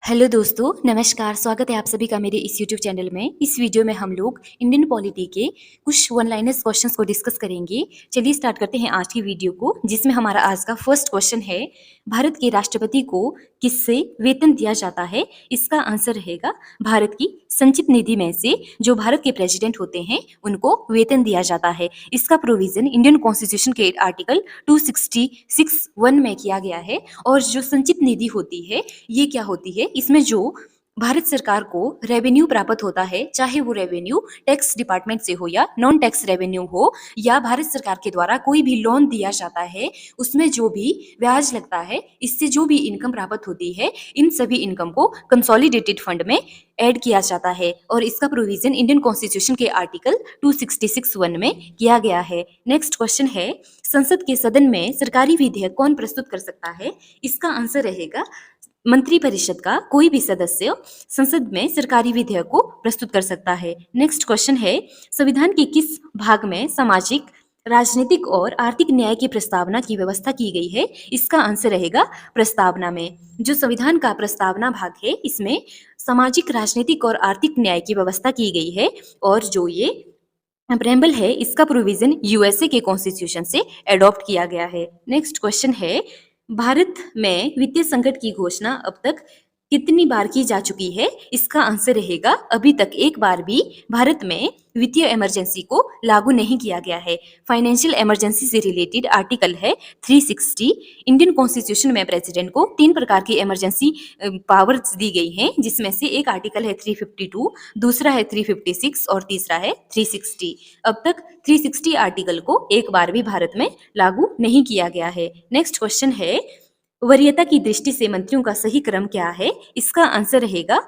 Hello दोस्तों, नमस्कार। स्वागत है आप सभी का मेरे इस यूट्यूब चैनल में। इस वीडियो में हम लोग इंडियन पॉलिटी के कुछ वन लाइनर्स क्वेश्चंस को डिस्कस करेंगे। चलिए स्टार्ट करते हैं आज की वीडियो को, जिसमें हमारा आज का फर्स्ट क्वेश्चन है, भारत के राष्ट्रपति को किससे वेतन दिया जाता है? इसका आंसर रहेगा भारत की संचित निधि में से जो भारत के प्रेसिडेंट होते हैं उनको वेतन दिया जाता है। इसका प्रोविजन इंडियन कॉन्स्टिट्यूशन के आर्टिकल 266(1) में किया गया है। और जो संचित निधि होती है ये क्या होती है? इसमें जो भारत सरकार को रेवेन्यू प्राप्त होता है, चाहे वो रेवेन्यू टैक्स डिपार्टमेंट से हो या नॉन टैक्स रेवेन्यू हो, या भारत सरकार के द्वारा कोई भी लोन दिया जाता है उसमें जो भी ब्याज लगता है, इससे जो भी इनकम प्राप्त होती है, इन सभी इनकम को कंसोलिडेटेड फंड में ऐड किया जाता है। और इसका प्रोविजन इंडियन कॉन्स्टिट्यूशन के आर्टिकल 266(1) में किया गया है। नेक्स्ट क्वेश्चन है, संसद के सदन में सरकारी विधेयक कौन प्रस्तुत कर सकता है? इसका आंसर रहेगा मंत्रिपरिषद का कोई भी सदस्य संसद में सरकारी विधेयक को प्रस्तुत कर सकता है। नेक्स्ट क्वेश्चन है, संविधान के किस भाग में सामाजिक, राजनीतिक और आर्थिक न्याय की प्रस्तावना की व्यवस्था की गई है? इसका आंसर रहेगा प्रस्तावना में। जो संविधान का प्रस्तावना भाग है इसमें सामाजिक, राजनीतिक और आर्थिक न्याय की व्यवस्था की गई है। और जो ये प्रेम्बल है इसका प्रोविजन यूएसए के कॉन्स्टिट्यूशन से अडॉप्ट किया गया है। नेक्स्ट क्वेश्चन है, भारत में वित्तीय संकट की घोषणा अब तक कितनी बार की जा चुकी है? इसका आंसर रहेगा अभी तक एक बार भी भारत में वित्तीय इमरजेंसी को लागू नहीं किया गया है। फाइनेंशियल इमरजेंसी से रिलेटेड आर्टिकल है 360। इंडियन कॉन्स्टिट्यूशन में प्रेसिडेंट को 3 प्रकार की इमरजेंसी पावर्स दी गई हैं, जिसमें से एक आर्टिकल है 352, दूसरा है 356 और तीसरा है 360। अब तक 360 आर्टिकल को एक बार भी भारत में लागू नहीं किया गया है। नेक्स्ट क्वेश्चन है, वरीयता की दृष्टि से मंत्रियों का सही क्रम क्या है? इसका आंसर रहेगा,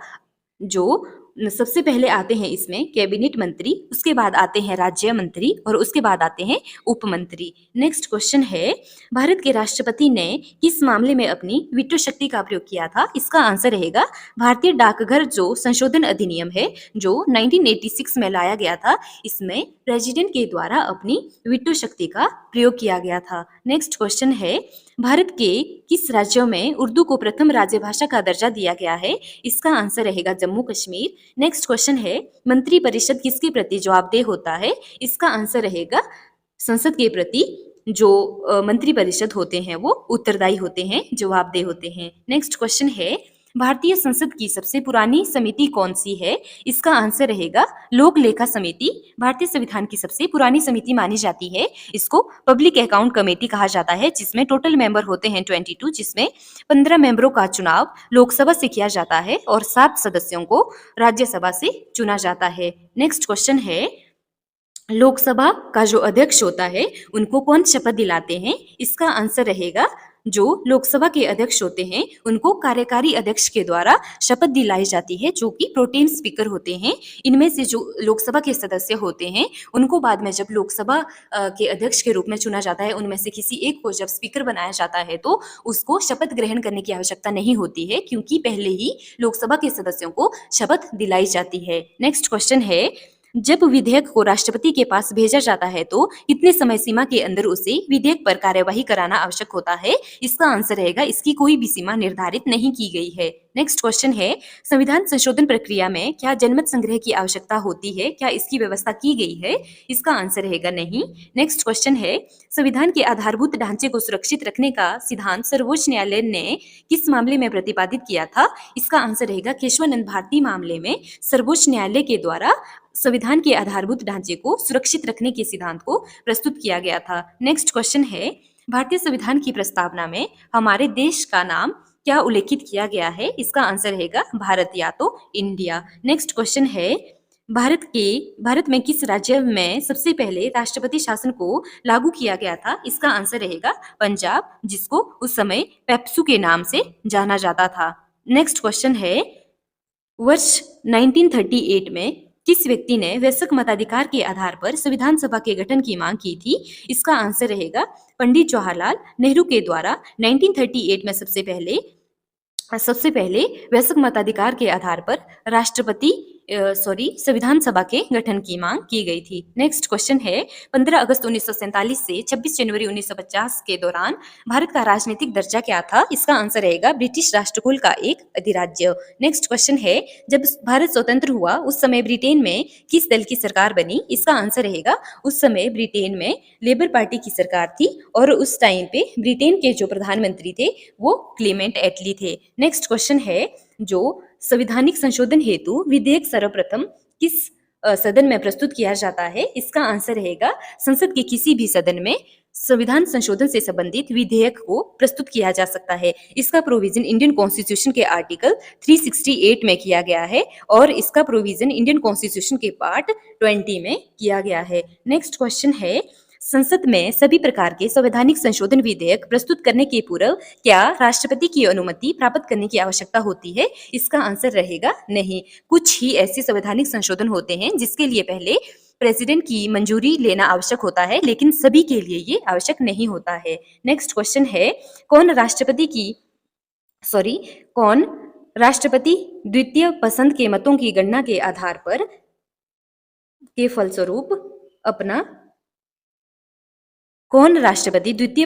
जो सबसे पहले आते हैं इसमें कैबिनेट मंत्री, उसके बाद आते हैं राज्य मंत्री और उसके बाद आते हैं उप मंत्री। नेक्स्ट क्वेश्चन है, भारत के राष्ट्रपति ने किस मामले में अपनी वीटो शक्ति का प्रयोग किया था? इसका आंसर रहेगा भारतीय डाकघर जो संशोधन अधिनियम है जो 1986 में लाया गया था, इसमें प्रेसिडेंट के द्वारा अपनी वीटो शक्ति का प्रयोग किया गया था। नेक्स्ट क्वेश्चन है, भारत के किस राज्यों में उर्दू को प्रथम राज्यभाषा का दर्जा दिया गया है? इसका आंसर रहेगा जम्मू कश्मीर। नेक्स्ट क्वेश्चन है, मंत्रिपरिषद किसके प्रति जवाबदेह होता है? इसका आंसर रहेगा संसद के प्रति। जो मंत्रिपरिषद होते हैं वो उत्तरदायी होते हैं, जवाबदेह होते हैं। नेक्स्ट क्वेश्चन है, भारतीय संसद की सबसे पुरानी समिति कौन सी है? इसका आंसर रहेगा लोक लेखा समिति। भारतीय संविधान की सबसे पुरानी समिति मानी जाती है। इसको पब्लिक अकाउंट कमेटी कहा जाता है, जिसमें टोटल मेंबर होते हैं 22, जिसमें 15 मेंबरों का चुनाव लोकसभा से किया जाता है और 7 सदस्यों को राज्यसभा से चुना जाता है। नेक्स्ट क्वेश्चन है, लोकसभा का जो अध्यक्ष होता है उनको कौन शपथ दिलाते हैं? इसका आंसर रहेगा, जो लोकसभा के अध्यक्ष होते हैं उनको कार्यकारी अध्यक्ष के द्वारा शपथ दिलाई जाती है, जो कि प्रोटेम स्पीकर होते हैं। इनमें से जो लोकसभा के सदस्य होते हैं उनको बाद में जब लोकसभा के अध्यक्ष के रूप में चुना जाता है, उनमें से किसी एक को जब स्पीकर बनाया जाता है तो उसको शपथ ग्रहण करने की आवश्यकता नहीं होती है, क्योंकि पहले ही लोकसभा के सदस्यों को शपथ दिलाई जाती है। नेक्स्ट क्वेश्चन है, जब विधेयक को राष्ट्रपति के पास भेजा जाता है तो कितने समय सीमा के अंदर उसे विधेयक पर कार्यवाही कराना आवश्यक होता है? इसका आंसर रहेगा, इसकी कोई भी सीमा निर्धारित नहीं की गई है। नेक्स्ट क्वेश्चन है, संविधान संशोधन प्रक्रिया में क्या जनमत संग्रह की आवश्यकता होती है? क्या इसकी व्यवस्था की गई है? इसका आंसर रहेगा नहीं। नेक्स्ट क्वेश्चन है, संविधान के आधारभूत ढांचे को सुरक्षित रखने का सिद्धांत सर्वोच्च न्यायालय ने किस मामले में प्रतिपादित किया था? इसका आंसर रहेगा केशवानंद भारती मामले में सर्वोच्च न्यायालय के द्वारा संविधान के आधारभूत ढांचे को सुरक्षित रखने के सिद्धांत को प्रस्तुत किया गया था। नेक्स्ट क्वेश्चन है, भारतीय संविधान की प्रस्तावना में हमारे देश का नाम क्या उल्लेखित किया गया है? इसका आंसर रहेगा भारत या तो इंडिया। नेक्स्ट क्वेश्चन है, भारत में किस राज्य में सबसे पहले राष्ट्रपति शासन को लागू किया गया था? इसका आंसर रहेगा पंजाब, जिसको उस समय पेप्सू के नाम से जाना जाता था। नेक्स्ट क्वेश्चन है, वर्ष 1938 में किस व्यक्ति ने वयस्क मताधिकार के आधार पर संविधान सभा के गठन की मांग की थी? इसका आंसर रहेगा पंडित जवाहरलाल नेहरू के द्वारा 1938 में सबसे पहले वयस्क मताधिकार के आधार पर राष्ट्रपति संविधान सभा के गठन की मांग की गई थी। नेक्स्ट क्वेश्चन है 15 अगस्त 1947 से 26 जनवरी 1950 के दौरान भारत का राजनीतिक दर्जा क्या था? इसका आंसर रहेगा ब्रिटिश राष्ट्रकुल का एक अधिराज्य। नेक्स्ट क्वेश्चन है जब भारत स्वतंत्र हुआ उस समय ब्रिटेन में किस दल की सरकार बनी? इसका आंसर रहेगा उस समय ब्रिटेन में लेबर पार्टी की सरकार थी और उस टाइम पे ब्रिटेन के जो प्रधानमंत्री थे वो क्लेमेंट एटली थे। नेक्स्ट क्वेश्चन है जो संवैधानिक संशोधन हेतु विधेयक सर्वप्रथम किस सदन में प्रस्तुत किया जाता है? इसका आंसर रहेगा संसद के किसी भी सदन में संविधान संशोधन से संबंधित विधेयक को प्रस्तुत किया जा सकता है। इसका प्रोविजन इंडियन कॉन्स्टिट्यूशन के आर्टिकल 368 में किया गया है और इसका प्रोविजन इंडियन कॉन्स्टिट्यूशन के पार्ट 20 में किया गया है। नेक्स्ट क्वेश्चन है संसद में सभी प्रकार के संवैधानिक संशोधन विधेयक प्रस्तुत करने के पूर्व क्या राष्ट्रपति की अनुमति प्राप्त करने की आवश्यकता होती है? इसका आंसर रहेगा नहीं। कुछ ही ऐसे संवैधानिक संशोधन होते हैं जिसके लिए पहले प्रेसिडेंट की मंजूरी लेना आवश्यक होता है, लेकिन सभी के लिए ये आवश्यक नहीं होता है। नेक्स्ट क्वेश्चन है कौन राष्ट्रपति द्वितीय पसंद के मतों की गणना के आधार पर के फलस्वरूप अपना कौन राष्ट्रपति द्वितीय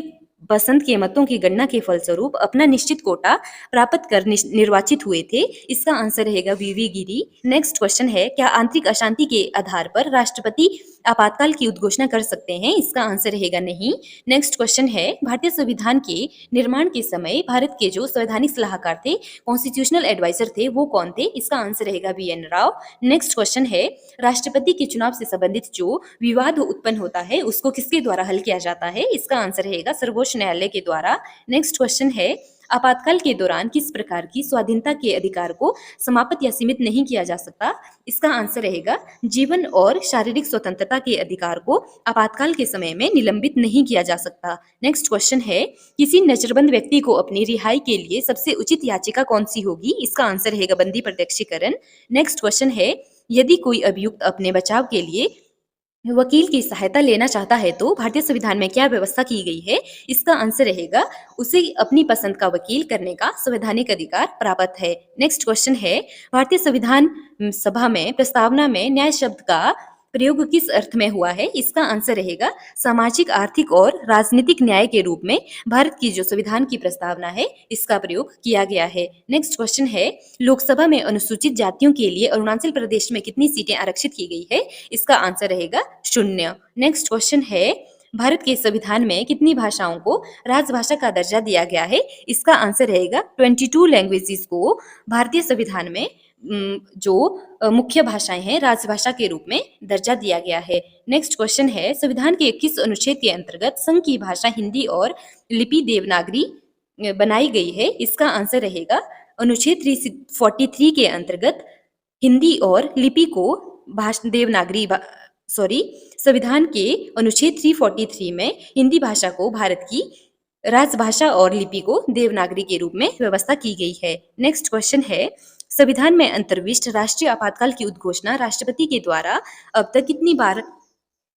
पसंद के मतों की गणना के फलस्वरूप अपना निश्चित कोटा प्राप्त कर निर्वाचित हुए थे? इसका आंसर रहेगा वीवी गिरी। नेक्स्ट क्वेश्चन है क्या आंतरिक अशांति के आधार पर राष्ट्रपति आपातकाल की उद्घोषणा कर सकते हैं? इसका आंसर रहेगा नहीं। नेक्स्ट क्वेश्चन है भारतीय संविधान के निर्माण के समय भारत के जो संवैधानिक सलाहकार थे, कॉन्स्टिट्यूशनल एडवाइजर थे, वो कौन थे? इसका आंसर रहेगा BN राव। नेक्स्ट क्वेश्चन है राष्ट्रपति के चुनाव से संबंधित जो विवाद उत्पन्न होता है उसको किसके द्वारा हल किया जाता है? इसका आंसर रहेगा सर्वोच्च न्यायालय के द्वारा। नेक्स्ट क्वेश्चन है आपातकाल के दौरान किस प्रकार की स्वाधीनता के अधिकार को समाप्त या सीमित नहीं किया जा सकता? इसका आंसर रहेगा जीवन और शारीरिक स्वतंत्रता के अधिकार को आपातकाल के समय में निलंबित नहीं किया जा सकता। नेक्स्ट क्वेश्चन है किसी नजरबंद व्यक्ति को अपनी रिहाई के लिए सबसे उचित याचिका कौन सी होगी? इसका आंसर रहेगा बंदी प्रत्यक्षीकरण। नेक्स्ट क्वेश्चन है यदि कोई अभियुक्त अपने बचाव के लिए वकील की सहायता लेना चाहता है तो भारतीय संविधान में क्या व्यवस्था की गई है? इसका आंसर रहेगा उसे अपनी पसंद का वकील करने का संवैधानिक अधिकार प्राप्त है। नेक्स्ट क्वेश्चन है भारतीय संविधान सभा में प्रस्तावना में न्याय शब्द का प्रयोग किस अर्थ में हुआ है? इसका आंसर रहेगा सामाजिक, आर्थिक और राजनीतिक न्याय के रूप में भारत की जो संविधान की प्रस्तावना है इसका प्रयोग किया गया है। नेक्स्ट क्वेश्चन है लोकसभा में अनुसूचित जातियों के लिए अरुणाचल प्रदेश में कितनी सीटें आरक्षित की गई है? इसका आंसर रहेगा 0। नेक्स्ट क्वेश्चन है भारत के संविधान में कितनी भाषाओं को राजभाषा का दर्जा दिया गया है? इसका आंसर रहेगा 22 लैंग्वेजेस को भारतीय संविधान में जो मुख्य भाषाएं हैं राजभाषा के रूप में दर्जा दिया गया है। नेक्स्ट क्वेश्चन है संविधान के किस अनुच्छेद के अंतर्गत संघ की भाषा हिंदी और लिपि देवनागरी बनाई गई है? इसका आंसर रहेगा अनुच्छेद 343 के अंतर्गत हिंदी और लिपि को संविधान के अनुच्छेद 343 में हिंदी भाषा को भारत की राजभाषा और लिपि को देवनागरी के रूप में व्यवस्था की गई है। नेक्स्ट क्वेश्चन है संविधान में अंतर्विष्ट राष्ट्रीय आपातकाल की उद्घोषणा राष्ट्रपति के द्वारा अब तक कितनी बार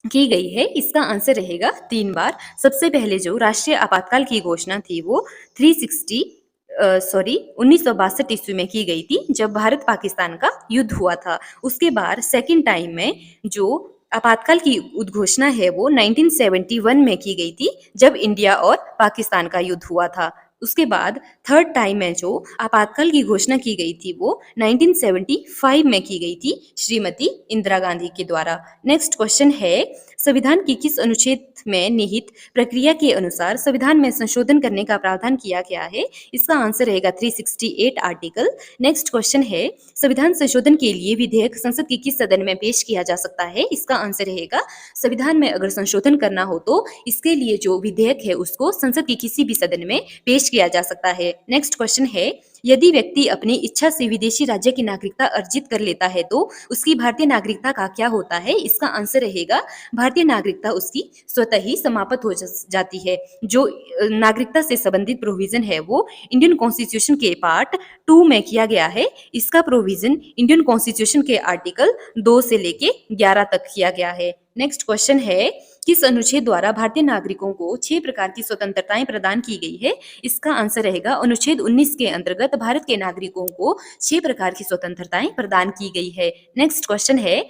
की गई है? इसका आंसर रहेगा 3 बार। सबसे पहले जो राष्ट्रीय आपातकाल की घोषणा थी वो 1962 ईस्वी में की गई थी जब भारत पाकिस्तान का युद्ध हुआ था। उसके बाद सेकंड टाइम में जो आपातकाल की उद्घोषणा है वो 1971 में की गई थी जब इंडिया और पाकिस्तान का युद्ध हुआ था। उसके बाद थर्ड टाइम में जो आपातकाल की घोषणा की गई थी वो 1975 में की गई थी श्रीमती इंदिरा गांधी के द्वारा। नेक्स्ट क्वेश्चन है संविधान की किस अनुच्छेद में निहित प्रक्रिया के अनुसार संविधान में संशोधन करने का प्रावधान किया गया है? इसका आंसर रहेगा 368 आर्टिकल। नेक्स्ट क्वेश्चन है संविधान संशोधन के लिए विधेयक संसद के किस सदन में पेश किया जा सकता है? इसका आंसर रहेगा संविधान में अगर संशोधन करना हो तो इसके लिए जो विधेयक है उसको संसद के किसी भी सदन में पेश किया जा सकता है। नेक्स्ट क्वेश्चन है यदि व्यक्ति अपनी इच्छा से विदेशी राज्य की नागरिकता अर्जित कर लेता है तो उसकी भारतीय नागरिकता का क्या होता है? इसका आंसर रहेगा भारतीय नागरिकता उसकी स्वतः ही समाप्त हो जाती है। जो नागरिकता से संबंधित प्रोविजन है वो इंडियन कॉन्स्टिट्यूशन के पार्ट 2 में किया गया है। इसका प्रोविजन इंडियन कॉन्स्टिट्यूशन के आर्टिकल 2 से लेके 11 तक किया गया है। नेक्स्ट क्वेश्चन है किस अनुच्छेद द्वारा भारतीय नागरिकों को 6 प्रकार की स्वतंत्रताएं प्रदान की गई है? इसका आंसर रहेगा अनुच्छेद 19 के अंतर्गत भारत के नागरिकों को 6 प्रकार की स्वतंत्रताएं प्रदान की गई है। नेक्स्ट क्वेश्चन है,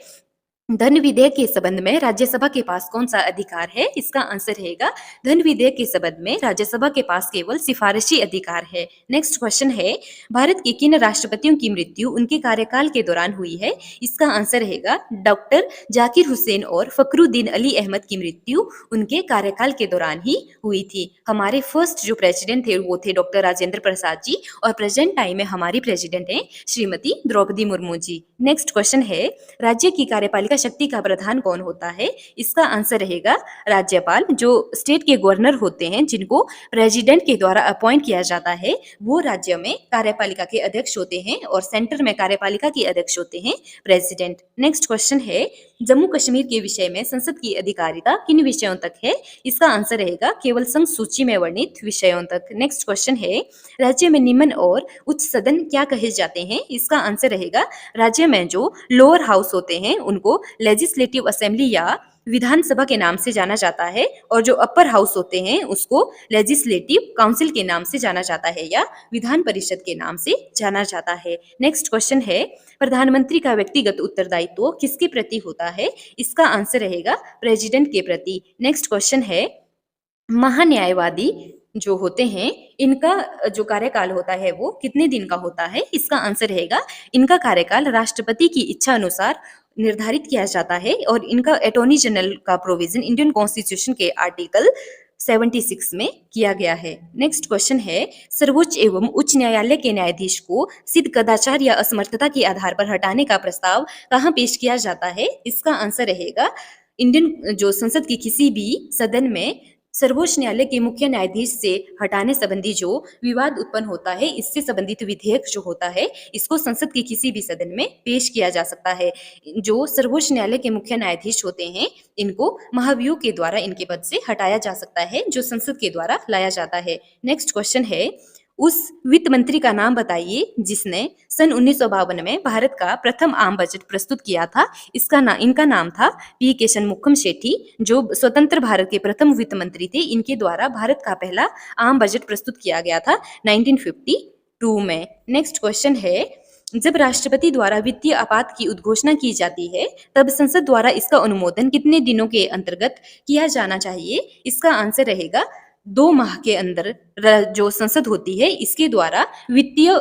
धन विधेयक के संबंध में राज्यसभा के पास कौन सा अधिकार है? इसका आंसर रहेगा धन विधेयक के संबंध में राज्यसभा के पास केवल सिफारिशी अधिकार है। नेक्स्ट क्वेश्चन है, भारत के किन राष्ट्रपतियों की मृत्यु उनके कार्यकाल के दौरान हुई है? इसका आंसर रहेगा डॉक्टर जाकिर हुसैन और फखरुद्दीन अली अहमद की मृत्यु उनके कार्यकाल के दौरान ही हुई थी। हमारे फर्स्ट जो प्रेसिडेंट थे वो थे डॉक्टर राजेंद्र प्रसाद जी और प्रेजेंट टाइम में हमारी प्रेसिडेंट है श्रीमती द्रौपदी मुर्मू जी। नेक्स्ट क्वेश्चन है, राज्य की कार्यपालिका शक्ति का प्रधान कौन होता है? इसका आंसर रहेगा राज्यपाल। जो स्टेट के गवर्नर होते हैं जिनको प्रेसिडेंट के द्वारा अपॉइंट किया जाता है वो राज्य में कार्यपालिका के अध्यक्ष होते हैं और सेंटर में कार्यपालिका के अध्यक्ष होते हैं प्रेसिडेंट। नेक्स्ट क्वेश्चन है, जम्मू कश्मीर के विषय में संसद की अधिकारिता किन विषयों तक है? इसका आंसर रहेगा केवल संघ सूची में वर्णित विषयों तक। नेक्स्ट क्वेश्चन है, राज्य में निम्न और उच्च सदन क्या कहे जाते हैं? इसका आंसर रहेगा राज्य में जो लोअर हाउस होते हैं उनको लेजिस्लेटिव असेंबली या विधानसभा के नाम से जाना जाता है और जो अपर हाउस होते हैं उसको लेजिस्लेटिव काउंसिल के नाम से जाना जाता है या विधान परिषद के नाम से जाना जाता है। नेक्स्ट क्वेश्चन है, प्रधानमंत्री का व्यक्तिगत उत्तरदायित्व किसके प्रति होता है? इसका आंसर रहेगा प्रेसिडेंट के प्रति। नेक्स्ट क्वेश्चन है, महान्यायवादी जो होते हैं इनका जो कार्यकाल होता है वो कितने दिन का होता है? इसका आंसर रहेगा इनका कार्यकाल राष्ट्रपति की इच्छा अनुसार निर्धारित किया जाता है और इनका अटॉर्नी जनरल का प्रोविजन इंडियन कॉन्स्टिट्यूशन के आर्टिकल 76 में किया गया है। नेक्स्ट क्वेश्चन है, सर्वोच्च एवं उच्च न्यायालय के न्यायाधीश को सिद्ध कदाचार या असमर्थता के आधार पर हटाने का प्रस्ताव कहाँ पेश किया जाता है? इसका आंसर रहेगा इंडियन जो संसद की किसी भी सदन में सर्वोच्च न्यायालय के मुख्य न्यायाधीश से हटाने संबंधी जो विवाद उत्पन्न होता है इससे संबंधित विधेयक जो होता है इसको संसद के किसी भी सदन में पेश किया जा सकता है। जो सर्वोच्च न्यायालय के मुख्य न्यायाधीश होते हैं इनको महाभियोग के द्वारा इनके पद से हटाया जा सकता है जो संसद के द्वारा लाया जाता है। नेक्स्ट क्वेश्चन है, उस वित्त मंत्री का नाम बताइए जिसने सन 1952 में भारत का प्रथम आम बजट प्रस्तुत किया था। इनका नाम था पी के शनमुखम शेट्टी जो स्वतंत्र भारत के प्रथम वित्त मंत्री थे। इनके द्वारा भारत का पहला आम बजट प्रस्तुत किया गया था 1952 में। नेक्स्ट क्वेश्चन है, जब राष्ट्रपति द्वारा वित्तीय आपात की उद्घोषणा की जाती है तब संसद द्वारा इसका अनुमोदन कितने दिनों के अंतर्गत किया जाना चाहिए? इसका आंसर रहेगा 2 माह के अंदर जो संसद होती है इसके द्वारा वित्तीय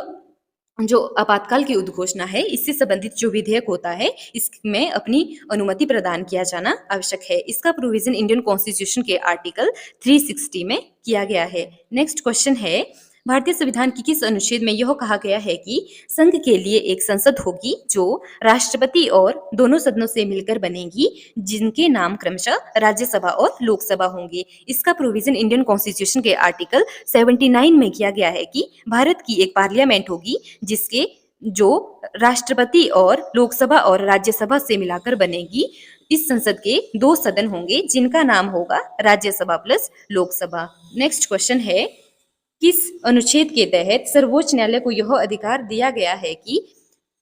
जो आपातकाल की उद्घोषणा है इससे संबंधित जो विधेयक होता है इसमें अपनी अनुमति प्रदान किया जाना आवश्यक है। इसका प्रोविजन इंडियन कॉन्स्टिट्यूशन के आर्टिकल 360 में किया गया है। नेक्स्ट क्वेश्चन है, भारतीय संविधान की किस अनुच्छेद में यह कहा गया है कि संघ के लिए एक संसद होगी जो राष्ट्रपति और दोनों सदनों से मिलकर बनेगी जिनके नाम क्रमशः राज्यसभा और लोकसभा होंगे? इसका प्रोविजन इंडियन कॉन्स्टिट्यूशन के आर्टिकल 79 में किया गया है कि भारत की एक पार्लियामेंट होगी जिसके जो राष्ट्रपति और लोकसभा और राज्यसभा से मिलाकर बनेगी। इस संसद के 2 सदन होंगे जिनका नाम होगा Rajya Sabha plus Lok Sabha. Next question है, किस अनुच्छेद के तहत सर्वोच्च न्यायालय को यह अधिकार दिया गया है कि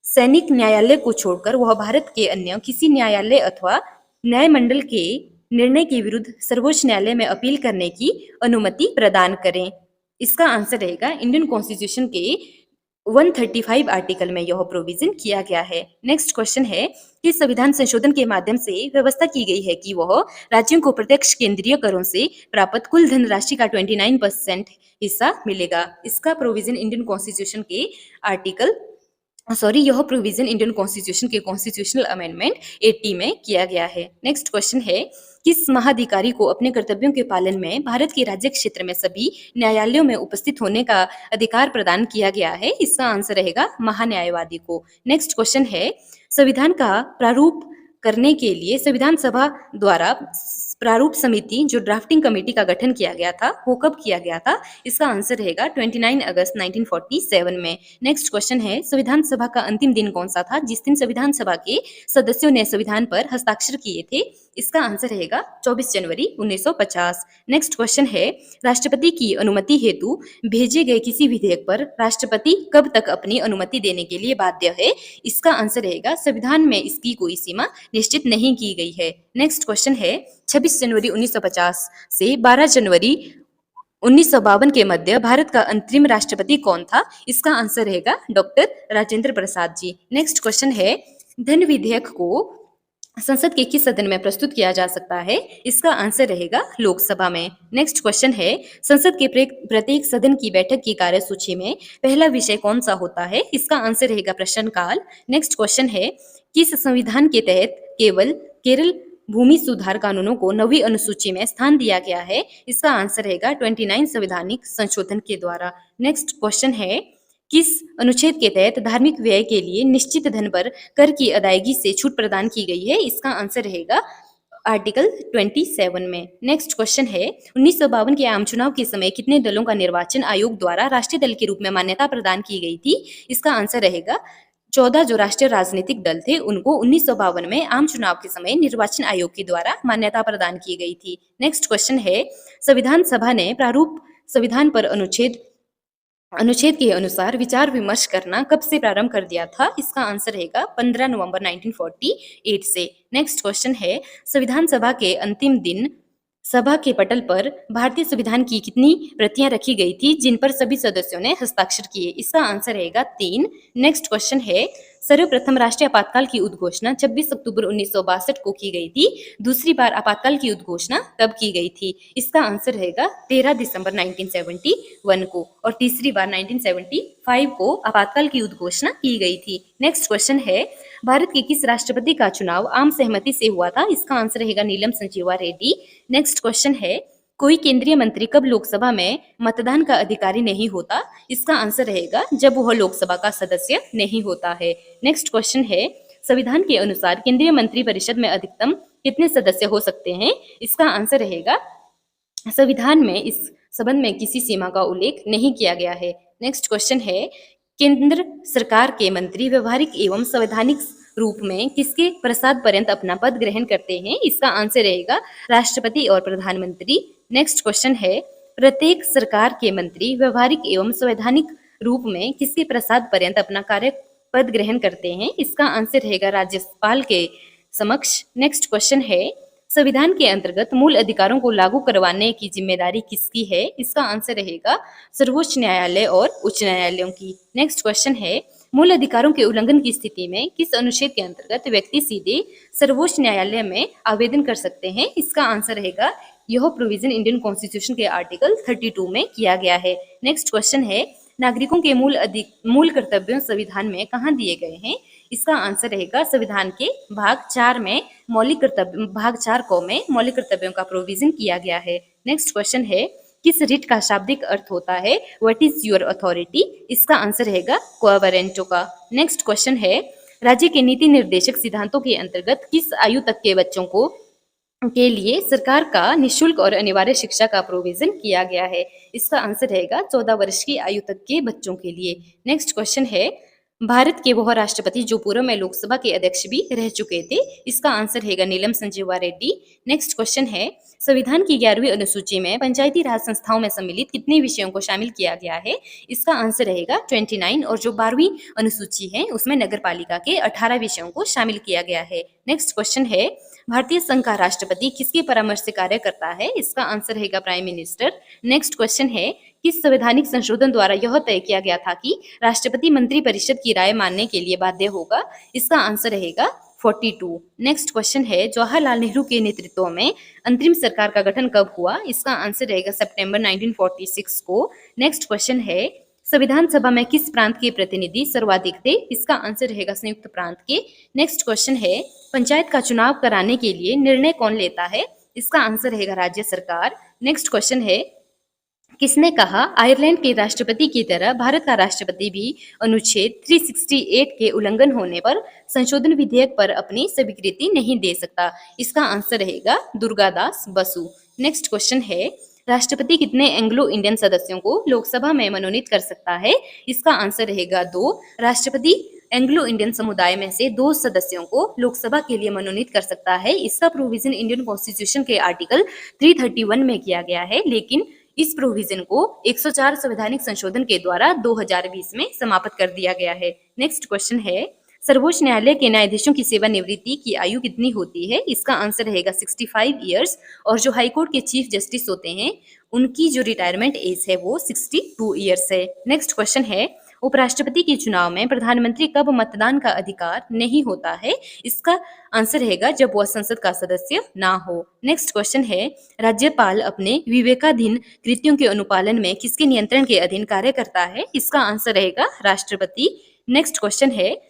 सैनिक न्यायालय को छोड़कर वह भारत के अन्य किसी न्यायालय अथवा न्यायमंडल के निर्णय के विरुद्ध सर्वोच्च न्यायालय में अपील करने की अनुमति प्रदान करें? इसका आंसर रहेगा इंडियन कॉन्स्टिट्यूशन के 135 आर्टिकल में यह प्रोविजन किया गया है। नेक्स्ट क्वेश्चन है कि संविधान संशोधन के माध्यम से व्यवस्था की गई है कि वह राज्यों को प्रत्यक्ष केंद्रीय करों से प्राप्त कुल धनराशि का 29% हिस्सा मिलेगा। इसका प्रोविजन इंडियन कॉन्स्टिट्यूशन के यह प्रोविजन इंडियन कॉन्स्टिट्यूशन के कॉन्स्टिट्यूशनल अमेंडमेंट 80 में किया गया है। नेक्स्ट क्वेश्चन है, किस महाधिकारी को अपने कर्तव्यों के पालन में भारत के राज्य क्षेत्र में सभी न्यायालयों में उपस्थित होने का अधिकार प्रदान किया गया है? इसका आंसर रहेगा महान्यायवादी को। नेक्स्ट क्वेश्चन है, संविधान का प्रारूप करने के लिए संविधान सभा द्वारा प्रारूप समिति जो ड्राफ्टिंग कमेटी का गठन किया गया था वो कब किया गया था? इसका आंसर रहेगा 29 अगस्त 1947 में। नेक्स्ट क्वेश्चन है, संविधान सभा का अंतिम दिन कौन सा था जिस दिन संविधान सभा के सदस्यों ने संविधान पर हस्ताक्षर किए थे? इसका आंसर रहेगा 24 जनवरी 1950। नेक्स्ट क्वेश्चन है, राष्ट्रपति की अनुमति हेतु भेजे गए किसी विधेयक पर राष्ट्रपति कब तक अपनी अनुमति देने के लिए बाध्य है? इसका आंसर रहेगा संविधान में इसकी कोई सीमा निश्चित नहीं की गई है। नेक्स्ट क्वेश्चन है, 26 जनवरी 1950 से 12 जनवरी 1952 के मध्य भारत का अंतरिम राष्ट्रपति कौन था? इसका आंसर रहेगा doctor Rajendra Prasad ji. Next question है, धन विधेयक को संसद के किस सदन में प्रस्तुत किया जा सकता है? इसका आंसर रहेगा लोकसभा में। नेक्स्ट क्वेश्चन है, संसद के प्रत्येक सदन की बैठक की कार्यसूची में पहला विषय कौन सा होता है? इसका आंसर रहेगा प्रश्नकाल। नेक्स्ट क्वेश्चन है, किस संविधान के तहत केरल भूमि सुधार कानूनों को 9वीं अनुसूची में स्थान दिया गया है? इसका आंसर रहेगा 29 संवैधानिक संशोधन के द्वारा। नेक्स्ट क्वेश्चन है, किस अनुच्छेद के तहत धार्मिक व्यय के लिए निश्चित धन पर कर की अदायगी से छूट प्रदान की गई है? इसका आंसर रहेगा आर्टिकल 27 में। नेक्स्ट क्वेश्चन है, 1952 के आम चुनाव के समय कितने दलों का निर्वाचन आयोग द्वारा राष्ट्रीय दल के रूप में मान्यता प्रदान की गई थी? इसका आंसर रहेगा 14 जो राष्ट्रीय राजनीतिक दल थे उनको 1952 में आम चुनाव के समय निर्वाचन आयोग के द्वारा मान्यता प्रदान की गई थी। नेक्स्ट क्वेश्चन है, संविधान सभा ने प्रारूप संविधान पर अनुच्छेद के अनुसार विचार विमर्श करना कब से प्रारंभ कर दिया था? इसका आंसर रहेगा 15 नवंबर 1948 से। नेक्स्ट क्वेश्चन है, संविधान सभा के अंतिम दिन सभा के पटल पर भारतीय संविधान की कितनी प्रतियां रखी गई थी जिन पर सभी सदस्यों ने हस्ताक्षर किए? इसका आंसर रहेगा 3। नेक्स्ट क्वेश्चन है, सर्वप्रथम राष्ट्रीय आपातकाल की उद्घोषणा 26 अक्टूबर 1962 को की गई थी। दूसरी बार आपातकाल की उद्घोषणा कब की गई थी? इसका आंसर रहेगा 13 दिसंबर 1971 को, और तीसरी बार 1975 को आपातकाल की उद्घोषणा की गई थी। नेक्स्ट क्वेश्चन है, भारत के किस राष्ट्रपति का चुनाव आम सहमति से हुआ था? इसका आंसर रहेगा नीलम संजीवा रेड्डी। नेक्स्ट क्वेश्चन है, कोई केंद्रीय मंत्री कब लोकसभा में मतदान का अधिकारी नहीं होता? इसका आंसर रहेगा जब वह लोकसभा का सदस्य नहीं होता है। नेक्स्ट क्वेश्चन है, संविधान के अनुसार केंद्रीय मंत्री परिषद में अधिकतम कितने सदस्य हो सकते हैं? इसका आंसर रहेगा, संविधान में इस संबंध में किसी सीमा का उल्लेख नहीं किया गया है। नेक्स्ट क्वेश्चन है, केंद्र सरकार के मंत्री व्यवहारिक एवं संवैधानिक रूप में किसके प्रसाद पर्यंत अपना पद ग्रहण करते हैं? इसका आंसर रहेगा राष्ट्रपति और प्रधानमंत्री। नेक्स्ट क्वेश्चन है, प्रत्येक सरकार के मंत्री व्यवहारिक एवं संवैधानिक रूप में किसके प्रसाद पर्यंत अपना कार्य पद ग्रहण करते हैं? इसका आंसर रहेगा राज्यपाल के समक्ष। नेक्स्ट क्वेश्चन है, संविधान के अंतर्गत मूल अधिकारों को लागू करवाने की जिम्मेदारी किसकी है? इसका आंसर रहेगा सर्वोच्च न्यायालय और उच्च न्यायालयों की। नेक्स्ट क्वेश्चन है, मूल अधिकारों के उल्लंघन की स्थिति में किस अनुच्छेद के अंतर्गत व्यक्ति सीधे सर्वोच्च न्यायालय में आवेदन कर सकते हैं? इसका आंसर रहेगा, यह प्रोविजन इंडियन कॉन्स्टिट्यूशन के आर्टिकल 32 में किया गया है। नेक्स्ट क्वेश्चन है, नागरिकों के मूल कर्तव्यों संविधान में कहाँ दिए गए हैं? इसका आंसर रहेगा संविधान के भाग 4 में भाग 4 को में मौलिक कर्तव्यों का प्रोविजन किया गया है। नेक्स्ट क्वेश्चन है, किस रिट का शाब्दिक अर्थ होता है व्हाट इज योर अथॉरिटी? इसका आंसर रहेगा क्वा वारंटो का। नेक्स्ट क्वेश्चन है, राज्य के नीति निर्देशक सिद्धांतों के अंतर्गत किस आयु तक के बच्चों को के लिए सरकार का निःशुल्क और अनिवार्य शिक्षा का प्रोविजन किया गया है? इसका आंसर रहेगा 14 वर्ष की आयु तक के बच्चों के लिए। नेक्स्ट क्वेश्चन है, भारत के वह राष्ट्रपति जो पूर्व में लोकसभा के अध्यक्ष भी रह चुके थे? इसका आंसर रहेगा नीलम संजीवा रेड्डी। नेक्स्ट क्वेश्चन है, संविधान की 11वीं अनुसूची में पंचायती राज संस्थाओं में सम्मिलित कितने विषयों को शामिल किया गया है? इसका आंसर रहेगा 29, और जो 12वीं अनुसूची है उसमें नगर पालिका के 18 विषयों को शामिल किया गया है। नेक्स्ट क्वेश्चन है, भारतीय संघ का राष्ट्रपति किसके परामर्श से कार्य करता है? इसका आंसर रहेगा प्राइम मिनिस्टर। नेक्स्ट क्वेश्चन है, किस संवैधानिक संशोधन द्वारा यह तय किया गया था कि राष्ट्रपति मंत्री परिषद की राय मानने के लिए बाध्य होगा? इसका आंसर रहेगा 42। नेक्स्ट क्वेश्चन है, जवाहरलाल नेहरू के नेतृत्व में अंतरिम सरकार का गठन कब हुआ? इसका आंसर रहेगा सितंबर 1946 को। नेक्स्ट क्वेश्चन है, संविधान सभा में किस प्रांत के प्रतिनिधि सर्वाधिक थे? इसका आंसर रहेगा संयुक्त प्रांत के। नेक्स्ट क्वेश्चन है, पंचायत का चुनाव कराने के लिए निर्णय कौन लेता है? इसका आंसर रहेगा राज्य सरकार। नेक्स्ट क्वेश्चन है, किसने कहा आयरलैंड के राष्ट्रपति की तरह भारत का राष्ट्रपति भी अनुच्छेद 368 के उल्लंघन होने पर संशोधन विधेयक पर अपनी स्वीकृति नहीं दे सकता? इसका आंसर रहेगा दुर्गादास बसु। नेक्स्ट क्वेश्चन है, राष्ट्रपति कितने एंग्लो इंडियन सदस्यों को लोकसभा में मनोनीत कर सकता है? इसका आंसर रहेगा 2। राष्ट्रपति एंग्लो इंडियन समुदाय में से 2 सदस्यों को लोकसभा के लिए मनोनीत कर सकता है। इसका प्रोविजन इंडियन कॉन्स्टिट्यूशन के आर्टिकल 331 में किया गया है, लेकिन इस प्रोविजन को 104 संवैधानिक संशोधन के द्वारा 2020 में समाप्त कर दिया गया है। नेक्स्ट क्वेश्चन है, सर्वोच्च न्यायालय के न्यायाधीशों की सेवानिवृत्ति की आयु कितनी होती है? इसका आंसर रहेगा 65 ईयर्स। और जो हाईकोर्ट के चीफ जस्टिस होते हैं उनकी जो रिटायरमेंट एज है वो 62 ईयर्स है। नेक्स्ट क्वेश्चन है, उपराष्ट्रपति के चुनाव में प्रधानमंत्री कब मतदान का अधिकार नहीं होता है? इसका आंसर रहेगा जब वह संसद का सदस्य ना हो। नेक्स्ट क्वेश्चन है, राज्यपाल अपने विवेकाधीन कृत्यों के अनुपालन में किसके नियंत्रण के अधीन कार्य करता है? इसका आंसर रहेगा राष्ट्रपति। नेक्स्ट क्वेश्चन है,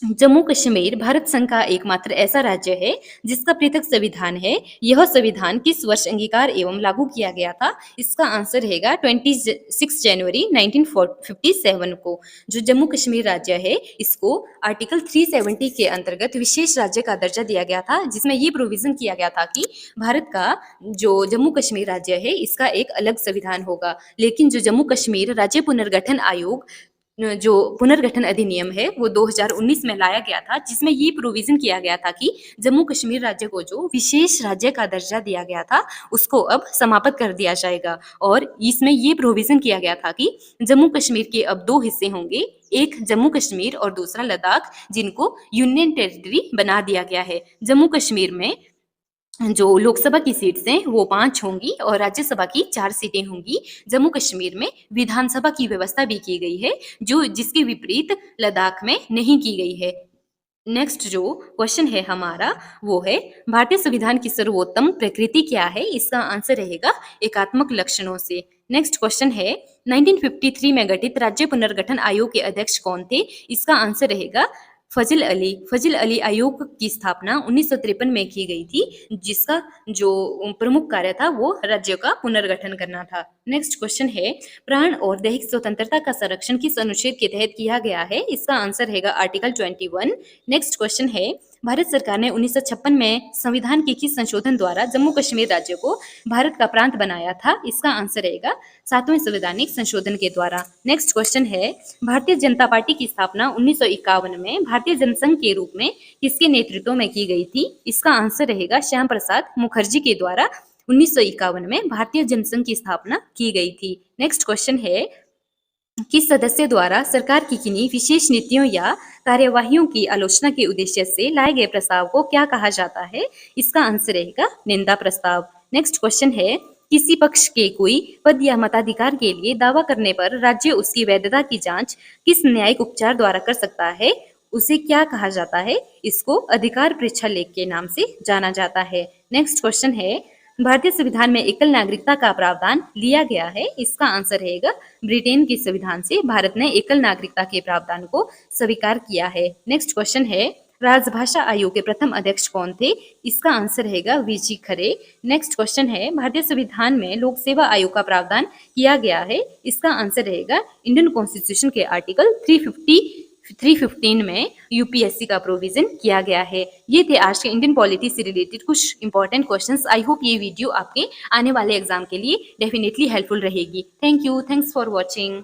जम्मू कश्मीर भारत संघ का एकमात्र ऐसा राज्य है जिसका पृथक संविधान है। यह संविधान किस वर्ष अंगीकार एवं लागू किया गया था? इसका आंसर रहेगा 26 जनवरी 1957 को। जो जम्मू कश्मीर राज्य है इसको आर्टिकल 370 के अंतर्गत विशेष राज्य का दर्जा दिया गया था, जिसमें ये प्रोविजन किया गया था कि भारत का जो जम्मू कश्मीर राज्य है इसका एक अलग संविधान होगा। लेकिन जो जम्मू कश्मीर राज्य पुनर्गठन आयोग जो पुनर्गठन अधिनियम है वो 2019 में लाया गया था, जिसमें ये प्रोविजन किया गया था कि जम्मू कश्मीर राज्य को जो विशेष राज्य का दर्जा दिया गया था उसको अब समाप्त कर दिया जाएगा। और इसमें ये प्रोविजन किया गया था कि जम्मू कश्मीर के अब दो हिस्से होंगे, एक जम्मू कश्मीर और दूसरा लद्दाख, जिनको यूनियन टेरिटरी बना दिया गया है। जम्मू कश्मीर में जो लोकसभा की सीट्स हैं वो 5 होंगी और राज्यसभा की 4 सीटें होंगी। जम्मू कश्मीर में विधानसभा की व्यवस्था भी की गई है, जो जिसके विपरीत लद्दाख में नहीं की गई है। नेक्स्ट जो क्वेश्चन है हमारा वो है, भारतीय संविधान की सर्वोत्तम प्रकृति क्या है? इसका आंसर रहेगा एकात्मक लक्षणों से। नेक्स्ट क्वेश्चन है, 1953 में गठित राज्य पुनर्गठन आयोग के अध्यक्ष कौन थे? इसका आंसर रहेगा फजिल अली। फजिल अली आयोग की स्थापना 1953 में की गई थी, जिसका जो प्रमुख कार्य था वो राज्य का पुनर्गठन करना था। नेक्स्ट क्वेश्चन है, प्राण और दैहिक स्वतंत्रता का संरक्षण किस अनुच्छेद के तहत किया गया है? इसका आंसर रहेगा आर्टिकल 21। नेक्स्ट क्वेश्चन है, भारत सरकार ने 1956 में संविधान के किस संशोधन द्वारा जम्मू कश्मीर राज्य को भारत का प्रांत बनाया था? इसका आंसर रहेगा 7वें संवैधानिक संशोधन के द्वारा। नेक्स्ट क्वेश्चन है, भारतीय जनता पार्टी की स्थापना 1951 में भारतीय जनसंघ के रूप में किसके नेतृत्व में की गई थी? इसका आंसर रहेगा श्याम प्रसाद मुखर्जी के द्वारा 1951 में भारतीय जनसंघ की स्थापना की गई थी। नेक्स्ट क्वेश्चन है, किस सदस्य द्वारा सरकार की किन्हीं विशेष नीतियों या कार्यवाहियों की आलोचना के उद्देश्य से लाए गए प्रस्ताव को क्या कहा जाता है? इसका आंसर रहेगा निंदा प्रस्ताव। नेक्स्ट क्वेश्चन है, किसी पक्ष के कोई पद या मताधिकार के लिए दावा करने पर राज्य उसकी वैधता की जांच किस न्यायिक उपचार द्वारा कर सकता है? उसे क्या कहा जाता है? इसको अधिकार परीक्षा लेख के नाम से जाना जाता है। नेक्स्ट क्वेश्चन है, भारतीय संविधान में एकल नागरिकता का प्रावधान लिया गया है? इसका आंसर रहेगा ब्रिटेन के संविधान से भारत ने एकल नागरिकता के प्रावधान को स्वीकार किया है। नेक्स्ट क्वेश्चन है, राजभाषा आयोग के प्रथम अध्यक्ष कौन थे? इसका आंसर रहेगा वीजी खरे। नेक्स्ट क्वेश्चन है, भारतीय संविधान में लोक सेवा आयोग का प्रावधान किया गया है? इसका आंसर रहेगा इंडियन कॉन्स्टिट्यूशन के आर्टिकल 315 में यूपीएससी का प्रोविजन किया गया है। ये थे आज के इंडियन पॉलिटी से रिलेटेड कुछ इंपॉर्टेंट क्वेश्चंस। आई होप ये वीडियो आपके आने वाले एग्जाम के लिए डेफिनेटली हेल्पफुल रहेगी। Thank you, thanks for watching.